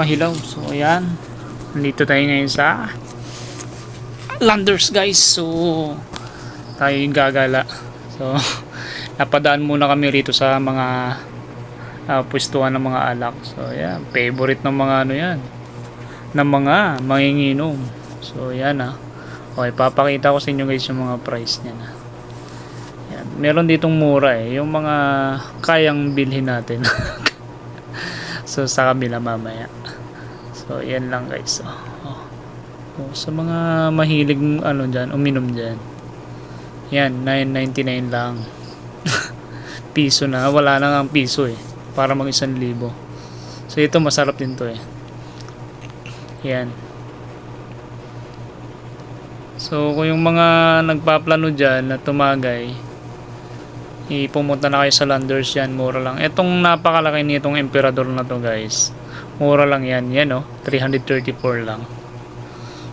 mga kahilaw. So ayan, nandito tayo ngayon sa Landers guys. So tayo yung gagala. So napadaan muna kami rito sa mga pwestuhan ng mga alak. So ayan, favorite ng mga ano yan, ng mga manginginom. So ayan okay, papakita ko sa inyo guys yung mga price niya na. Ayan, meron ditong mura yung mga kayang bilhin natin. So sa kabila mamaya. So yan lang guys. Sa mga mahilig ano diyan, uminom diyan. Yan, 9.99 lang. Piso na, wala na ang piso para mag 1,000. So ito masarap din to Yan. So kung yung mga nagpaplano diyan na tumagay, pumunta na kayo sa Landers yan, mura lang. Etong napakalaki nitong Emperador na to guys, mura lang yan, 334 lang.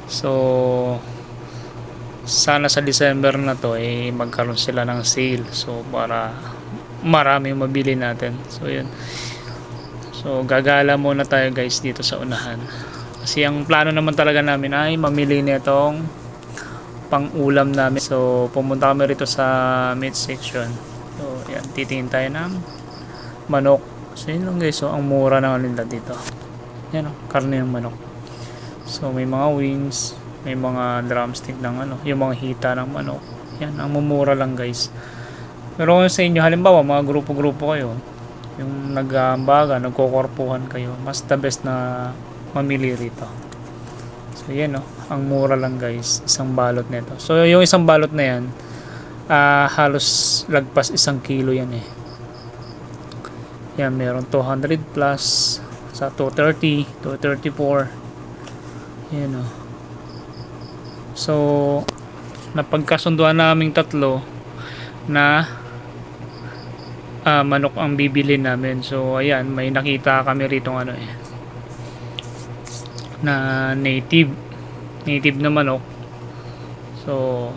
So sana sa December na to magkaroon sila ng sale, so para marami mabili natin. So yun, so gagala muna tayo guys dito sa unahan, kasi ang plano naman talaga namin ay mamili nitong pang ulam namin. So pumunta kami rito sa meat section. So yan, titingin tayo ng manok. So yun lang guys, so ang mura ng nila dito. Yan karne ng manok. So may mga wings, may mga drumstick ng yung mga hita ng manok. Yan, ang mumura lang guys. Pero kung sa inyo halimbawa mga grupo-grupo kayo, yung nag-aambaga, nagkokorpuhan kayo, mas the best na mamili rito. So yan ang mura lang guys, isang balot nito. So yung isang balot na yan, halos lagpas 1 kilo yan yan, meron 200 plus sa 230, 234. Yan so napagkasunduan naming tatlo na manok ang bibili namin. So ayan, may nakita kami rito na native na manok. So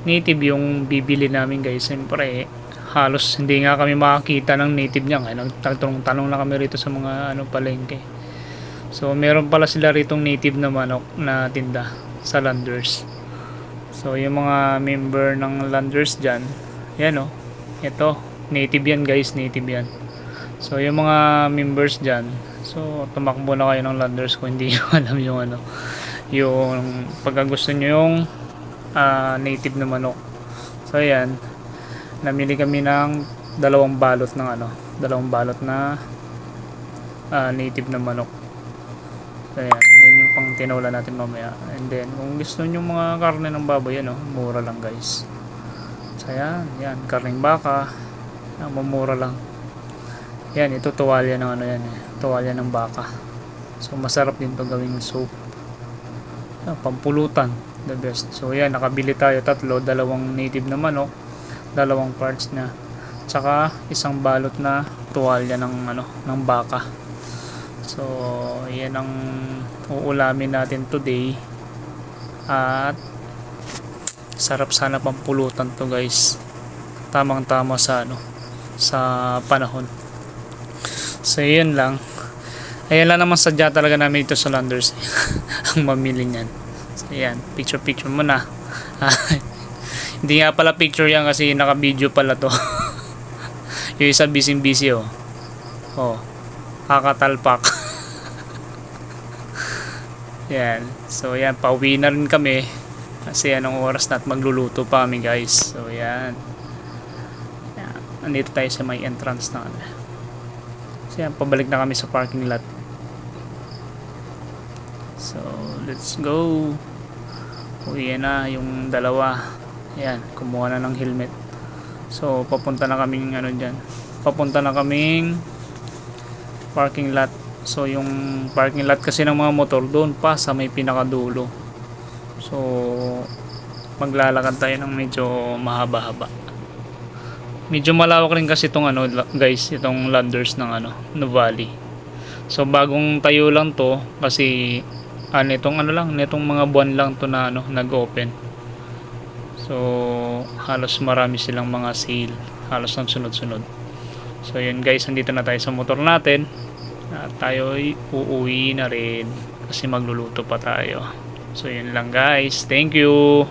native yung bibili namin guys. Siyempre halos hindi nga kami makakita ng native niya. Nagtanong na kami rito sa mga palengke. So meron pala sila ritong native na manok na tinda sa Landers. So yung mga member ng Landers dyan, yan ito native yan guys, native yan. So yung mga members dyan, so tumakbo na kayo ng Landers kung hindi nyo alam yung pagka gusto nyo yung native na manok. So ayan, namili kami ng dalawang balot na native na manok. So ayan, yan yung pang tinola natin mamaya. And then kung gusto nyo mga karne ng baboy, mura lang guys. So ayan, karneng baka, mamura lang. Yan, ito tuwalya ng tuwalya ng baka. So masarap din to gawing soup. Pampulutan, the best. So yan, nakabili tayo tatlo, dalawang native na manok, dalawang parts na, tsaka isang balot na tuwalya ng baka. So yan ang uulamin natin today. At sarap sana pampulutan to guys, tamang tama sa sa panahon. So yan lang. Ayan lang naman, sadya talaga namin ito sa Landers ang mamili niyan. So yan, picture muna. Hindi nga pala picture yan kasi naka-video pala to. Yung isa busy kakatalpak. Yan. So yan, pauwi na rin kami kasi anong oras na at magluluto pa kami guys. So yan. Andito tayo sa may entrance na so yan, pabalik na kami sa parking lot. So let's go. Uwi na yung dalawa. Yan, kumuha na ng helmet. So papunta na kaming parking lot. So yung parking lot kasi ng mga motor doon pa sa may pinakadulo. So maglalakad tayo ng medyo mahaba-haba. Medyo malawak rin kasi itong guys, itong Landers ng Nuvali. So bagong tayo lang to kasi nitong mga buwan lang to na nag-open. So halos marami silang mga sale, halos nang sunod-sunod. So yun guys, nandito na tayo sa motor natin. At tayo ay uuwi na rin kasi magluluto pa tayo. So yun lang guys, thank you.